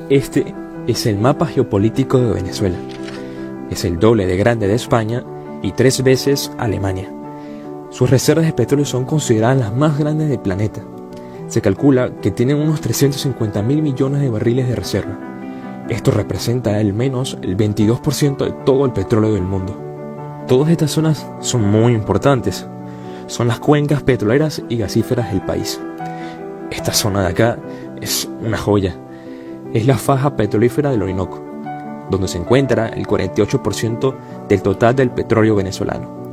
Este es el mapa geopolítico de Venezuela. Es el doble de grande de España y 3 veces Alemania. Sus reservas de petróleo son consideradas las más grandes del planeta. Se calcula que tienen unos 350.000 millones de barriles de reserva. Esto representa al menos el 22% de todo el petróleo del mundo. Todas estas zonas son muy importantes. Son las cuencas petroleras y gasíferas del país. Esta zona de acá es una joya. Es la faja petrolífera del Orinoco, donde se encuentra el 48% del total del petróleo venezolano.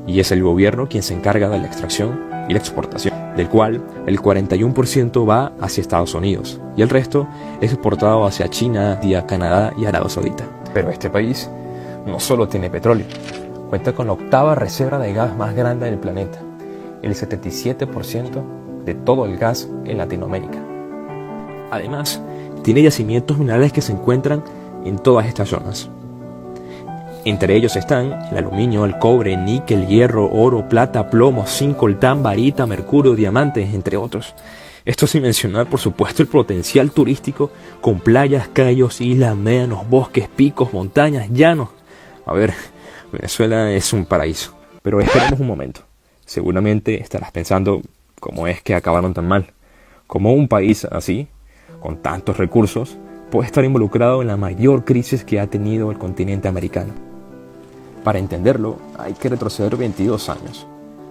Y es el gobierno quien se encarga de la extracción y la exportación, del cual el 41% va hacia Estados Unidos y el resto es exportado hacia China, India, Canadá y Arabia Saudita. Pero este país no solo tiene petróleo, cuenta con la 8ª reserva de gas más grande del planeta, el 77% de todo el gas en Latinoamérica. Además, tiene yacimientos minerales que se encuentran en todas estas zonas. Entre ellos están el aluminio, el cobre, níquel, hierro, oro, plata, plomo, zinc, coltán, barita, mercurio, diamantes, entre otros. Esto sin mencionar, por supuesto, el potencial turístico con playas, cayos, islas, médanos, bosques, picos, montañas, llanos. A ver, Venezuela es un paraíso. Pero esperemos un momento. Seguramente estarás pensando cómo es que acabaron tan mal. Cómo un país así, con tantos recursos, puede estar involucrado en la mayor crisis que ha tenido el continente americano. Para entenderlo, hay que retroceder 22 años.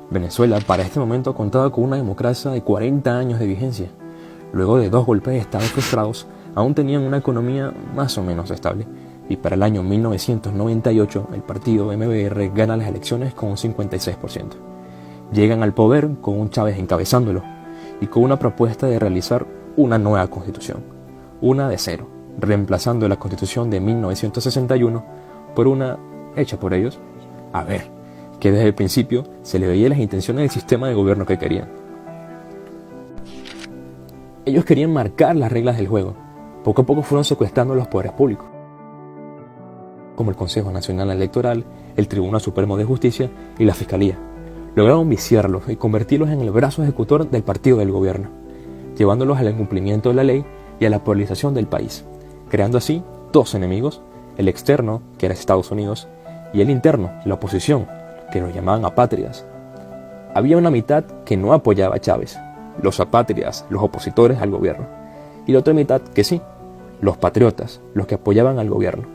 Venezuela para este momento contaba con una democracia de 40 años de vigencia. Luego de 2 golpes de estado frustrados, aún tenían una economía más o menos estable. Y para el año 1998, el partido MBR gana las elecciones con un 56%. Llegan al poder con un Chávez encabezándolo y con una propuesta de realizar una nueva constitución, una de cero, reemplazando la constitución de 1961 por una hecha por ellos. A ver, que desde el principio se le veía las intenciones del sistema de gobierno que querían. Ellos querían marcar las reglas del juego. Poco a poco fueron secuestrando los poderes públicos, como el Consejo Nacional Electoral, el Tribunal Supremo de Justicia y la Fiscalía. Lograron viciarlos y convertirlos en el brazo ejecutor del partido del gobierno, llevándolos al incumplimiento de la ley y a la polarización del país, creando así 2 enemigos, el externo, que era Estados Unidos, y el interno, la oposición, que los llamaban apátridas. Había una mitad que no apoyaba a Chávez, los apátridas, los opositores al gobierno, y la otra mitad que sí, los patriotas, los que apoyaban al gobierno.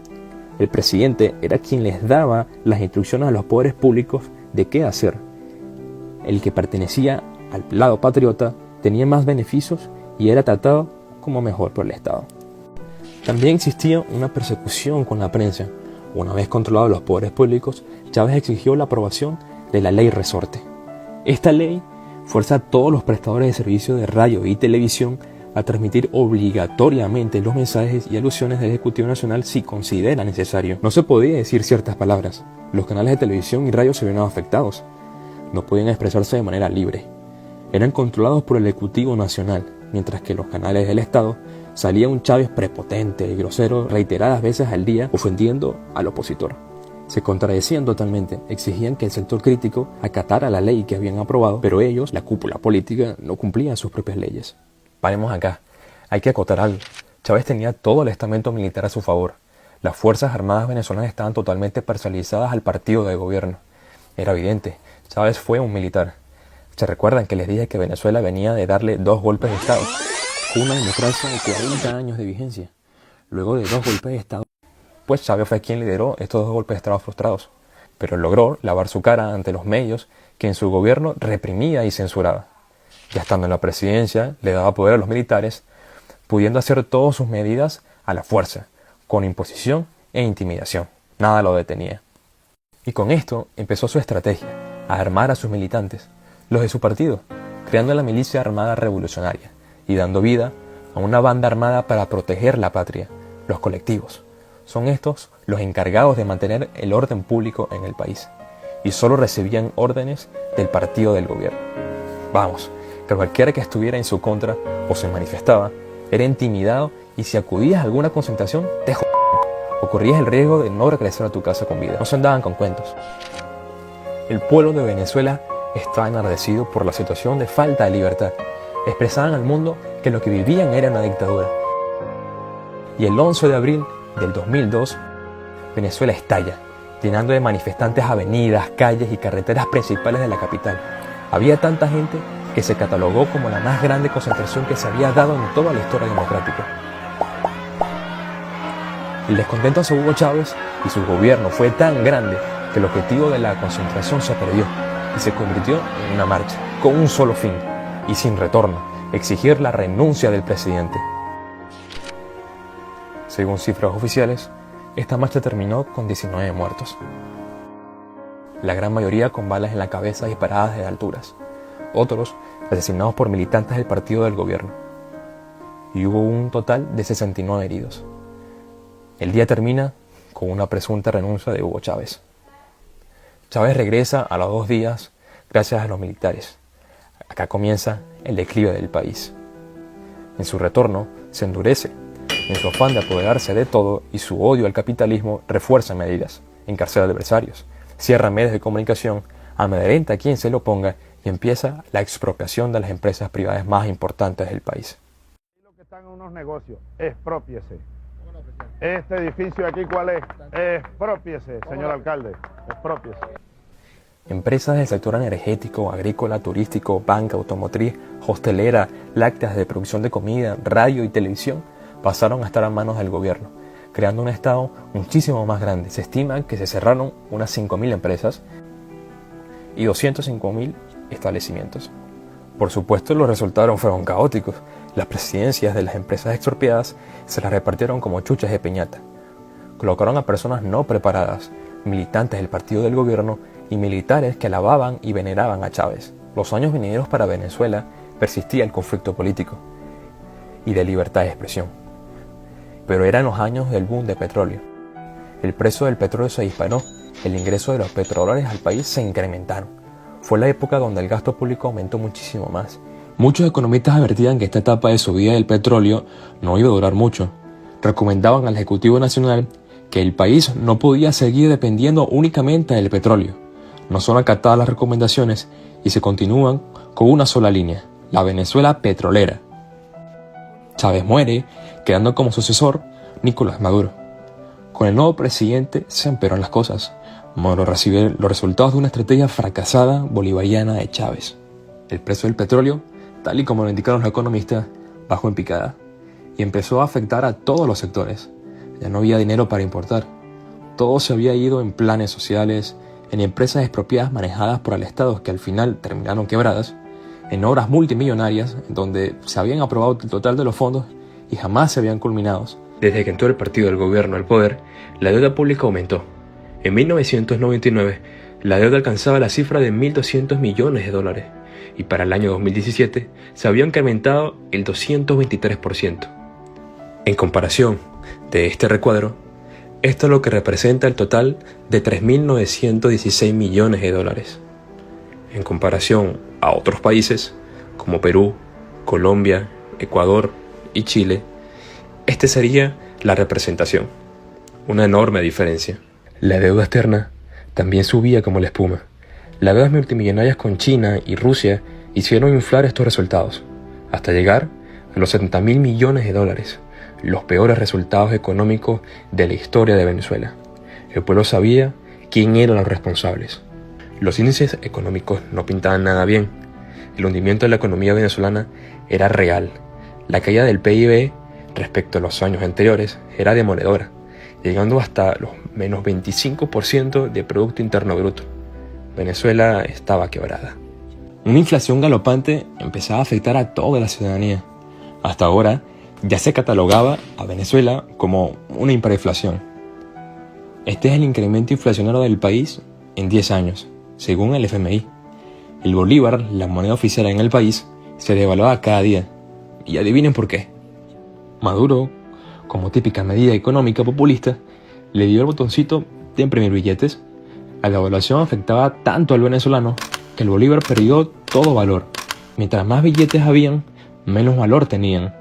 El presidente era quien les daba las instrucciones a los poderes públicos de qué hacer. El que pertenecía al lado patriota tenía más beneficios y era tratado como mejor por el Estado. También existía una persecución con la prensa. Una vez controlados los poderes públicos, Chávez exigió la aprobación de la Ley Resorte. Esta ley fuerza a todos los prestadores de servicios de radio y televisión a transmitir obligatoriamente los mensajes y alusiones del Ejecutivo Nacional si considera necesario. No se podía decir ciertas palabras. Los canales de televisión y radio se vieron afectados. No podían expresarse de manera libre. Eran controlados por el Ejecutivo Nacional, mientras que los canales del Estado salía un Chávez prepotente y grosero reiteradas veces al día ofendiendo al opositor. Se contradecían totalmente, exigían que el sector crítico acatara la ley que habían aprobado, pero ellos, la cúpula política, no cumplían sus propias leyes. Paremos acá, hay que acotar algo. Chávez tenía todo el estamento militar a su favor. Las Fuerzas Armadas venezolanas estaban totalmente parcializadas al partido de gobierno. Era evidente, Chávez fue un militar. ¿Se recuerdan que les dije que Venezuela venía de darle 2 golpes de estado? Una democracia de 40 años de vigencia. Luego de 2 golpes de estado, pues Chávez fue quien lideró estos 2 golpes de estado frustrados, pero logró lavar su cara ante los medios que en su gobierno reprimía y censuraba. Ya estando en la presidencia, le daba poder a los militares, pudiendo hacer todas sus medidas a la fuerza, con imposición e intimidación. Nada lo detenía. Y con esto empezó su estrategia, a armar a sus militantes, los de su partido, creando la milicia armada revolucionaria y dando vida a una banda armada para proteger la patria, los colectivos. Son estos los encargados de mantener el orden público en el país y solo recibían órdenes del partido del gobierno. Vamos, que cualquiera que estuviera en su contra o se manifestaba era intimidado y si acudías a alguna concentración te o corrías el riesgo de no regresar a tu casa con vida. No se andaban con cuentos. El pueblo de Venezuela estaba enardecido por la situación de falta de libertad. Expresaban al mundo que lo que vivían era una dictadura. y el 11 de abril del 2002, Venezuela estalla, llenando de manifestantes avenidas, calles y carreteras principales de la capital. Había tanta gente que se catalogó como la más grande concentración que se había dado en toda la historia democrática. El descontento hacia Hugo Chávez y su gobierno fue tan grande que el objetivo de la concentración se perdió y se convirtió en una marcha, con un solo fin y sin retorno: exigir la renuncia del presidente. Según cifras oficiales, esta marcha terminó con 19 muertos, la gran mayoría con balas en la cabeza disparadas desde alturas, otros asesinados por militantes del partido del gobierno, y hubo un total de 69 heridos. El día termina con una presunta renuncia de Hugo Chávez. Chávez regresa a los 2 días gracias a los militares. Acá comienza el declive del país. En su retorno se endurece, en su afán de apoderarse de todo, y su odio al capitalismo refuerza medidas, encarcela adversarios, cierra medios de comunicación, amedrenta a quien se lo oponga y empieza la expropiación de las empresas privadas más importantes del país. Lo que están en unos negocios, exprópiese. Este edificio de aquí, ¿cuál es? Exprópiese, señor alcalde, exprópiese. Empresas del sector energético, agrícola, turístico, banca, automotriz, hostelera, lácteas de producción de comida, radio y televisión pasaron a estar a manos del gobierno, creando un estado muchísimo más grande. Se estima que se cerraron unas 5.000 empresas y 205.000 establecimientos. Por supuesto, los resultados fueron caóticos. Las presidencias de las empresas expropiadas se las repartieron como chuchas de piñata. Colocaron a personas no preparadas, militantes del partido del gobierno y militares que alababan y veneraban a Chávez. Los años venideros para Venezuela persistía el conflicto político y de libertad de expresión. Pero eran los años del boom de petróleo. El precio del petróleo se disparó, el ingreso de los petrodólares al país se incrementaron. Fue la época donde el gasto público aumentó muchísimo más. Muchos economistas advertían que esta etapa de subida del petróleo no iba a durar mucho. Recomendaban al Ejecutivo Nacional que el país no podía seguir dependiendo únicamente del petróleo. No son acatadas las recomendaciones y se continúan con una sola línea: la Venezuela petrolera. Chávez muere, quedando como sucesor Nicolás Maduro. Con el nuevo presidente se empeoran las cosas. Maduro recibe los resultados de una estrategia fracasada bolivariana de Chávez. El precio del petróleo, tal y como lo indicaron los economistas, bajó en picada y empezó a afectar a todos los sectores. Ya no había dinero para importar. Todo se había ido en planes sociales, en empresas expropiadas manejadas por el Estado que al final terminaron quebradas, en obras multimillonarias en donde se habían aprobado el total de los fondos y jamás se habían culminado. Desde que entró el partido del gobierno al poder, la deuda pública aumentó. En 1999, la deuda alcanzaba la cifra de 1.200 millones de dólares y para el año 2017 se había incrementado el 223%. En comparación de este recuadro, esto es lo que representa el total de 3.916 millones de dólares. En comparación a otros países como Perú, Colombia, Ecuador y Chile, este sería la representación. Una enorme diferencia. La deuda externa también subía como la espuma. Las deudas multimillonarias con China y Rusia hicieron inflar estos resultados, hasta llegar a los 70.000 millones de dólares, los peores resultados económicos de la historia de Venezuela. El pueblo sabía quién eran los responsables. Los índices económicos no pintaban nada bien. El hundimiento de la economía venezolana era real. La caída del PIB respecto a los años anteriores era demoledora, llegando hasta los menos 25% de Producto Interno Bruto. Venezuela estaba quebrada. Una inflación galopante empezaba a afectar a toda la ciudadanía. Hasta ahora ya se catalogaba a Venezuela como una hiperinflación. Este es el incremento inflacionario del país en 10 años, según el FMI. El bolívar, la moneda oficial en el país, se devaluaba cada día. Y adivinen por qué. Maduro, como típica medida económica populista, le dio el botoncito de imprimir billetes. La devaluación afectaba tanto al venezolano que el bolívar perdió todo valor. Mientras más billetes habían, menos valor tenían.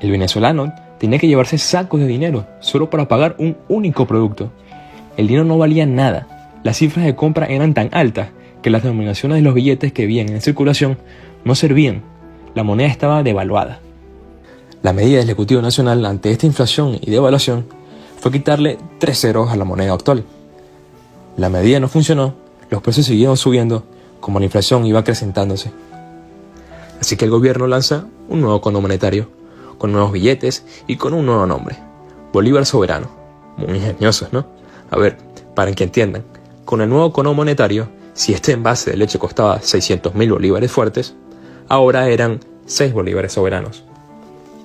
El venezolano tenía que llevarse sacos de dinero solo para pagar un único producto. El dinero no valía nada. Las cifras de compra eran tan altas que las denominaciones de los billetes que habían en circulación no servían. La moneda estaba devaluada. La medida del Ejecutivo Nacional ante esta inflación y devaluación fue quitarle 3 ceros a la moneda actual. La medida no funcionó, los precios siguieron subiendo como la inflación iba acrecentándose. Así que el gobierno lanza un nuevo cono monetario, con nuevos billetes y con un nuevo nombre: Bolívar Soberano. Muy ingeniosos, ¿no? A ver, para que entiendan, con el nuevo cono monetario, si este envase de leche costaba 600.000 bolívares fuertes, ahora eran 6 bolívares soberanos.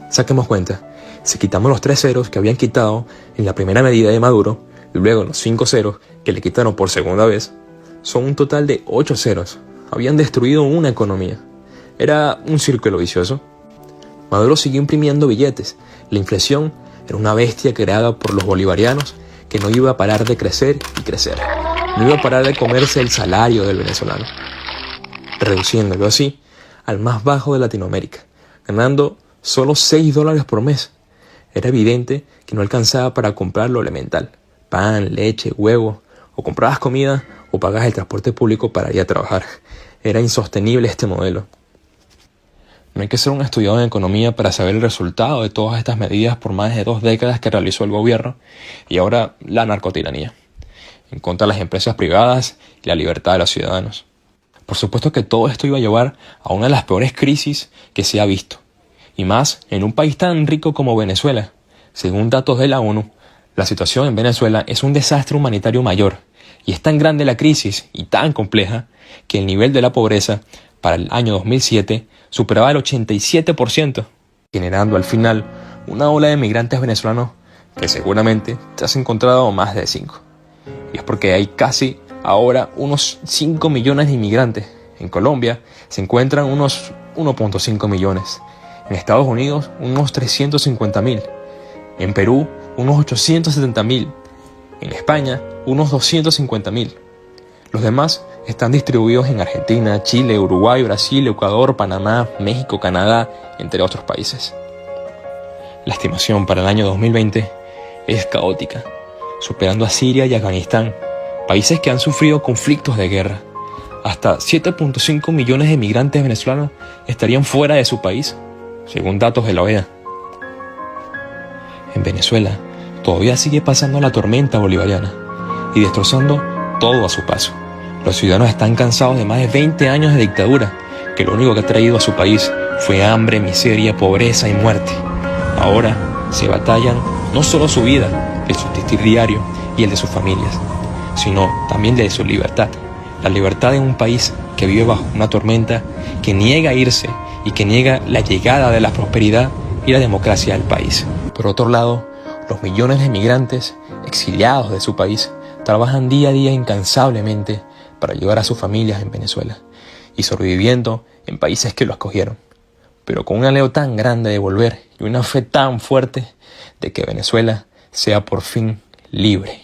Saquemos cuenta, si quitamos los 3 ceros que habían quitado en la primera medida de Maduro y luego los 5 ceros que le quitaron por segunda vez, son un total de 8 ceros. Habían destruido una economía. Era un círculo vicioso. Maduro siguió imprimiendo billetes. La inflación era una bestia creada por los bolivarianos que no iba a parar de crecer y crecer. No iba a parar de comerse el salario del venezolano, reduciéndolo así al más bajo de Latinoamérica, ganando solo $6 por mes. Era evidente que no alcanzaba para comprar lo elemental: pan, leche, huevo, o comprabas comida o pagabas el transporte público para ir a trabajar. Era insostenible este modelo. No hay que ser un estudiado en economía para saber el resultado de todas estas medidas por más de 2 décadas que realizó el gobierno y ahora la narcotiranía, en contra de las empresas privadas y la libertad de los ciudadanos. Por supuesto que todo esto iba a llevar a una de las peores crisis que se ha visto, y más en un país tan rico como Venezuela. Según datos de la ONU, la situación en Venezuela es un desastre humanitario mayor, y es tan grande la crisis y tan compleja que el nivel de la pobreza para el año 2007 superaba el 87%, generando al final una ola de migrantes venezolanos que seguramente te has encontrado más de 5. Y es porque hay casi ahora unos 5 millones de inmigrantes. En Colombia se encuentran unos 1.5 millones. En Estados Unidos unos 350.000. En Perú unos 870.000. En España unos 250.000. Los demás están distribuidos en Argentina, Chile, Uruguay, Brasil, Ecuador, Panamá, México, Canadá, entre otros países. La estimación para el año 2020 es caótica, superando a Siria y Afganistán, países que han sufrido conflictos de guerra. Hasta 7.5 millones de migrantes venezolanos estarían fuera de su país, según datos de la OEA. En Venezuela todavía sigue pasando la tormenta bolivariana y destrozando todo a su paso. Los ciudadanos están cansados de más de 20 años de dictadura, que lo único que ha traído a su país fue hambre, miseria, pobreza y muerte. Ahora se batallan no solo su vida, el subsistir diario y el de sus familias, sino también de su libertad. La libertad de un país que vive bajo una tormenta, que niega irse y que niega la llegada de la prosperidad y la democracia del país. Por otro lado, los millones de migrantes exiliados de su país trabajan día a día incansablemente para ayudar a sus familias en Venezuela y sobreviviendo en países que lo acogieron, pero con un anhelo tan grande de volver y una fe tan fuerte de que Venezuela sea por fin libre.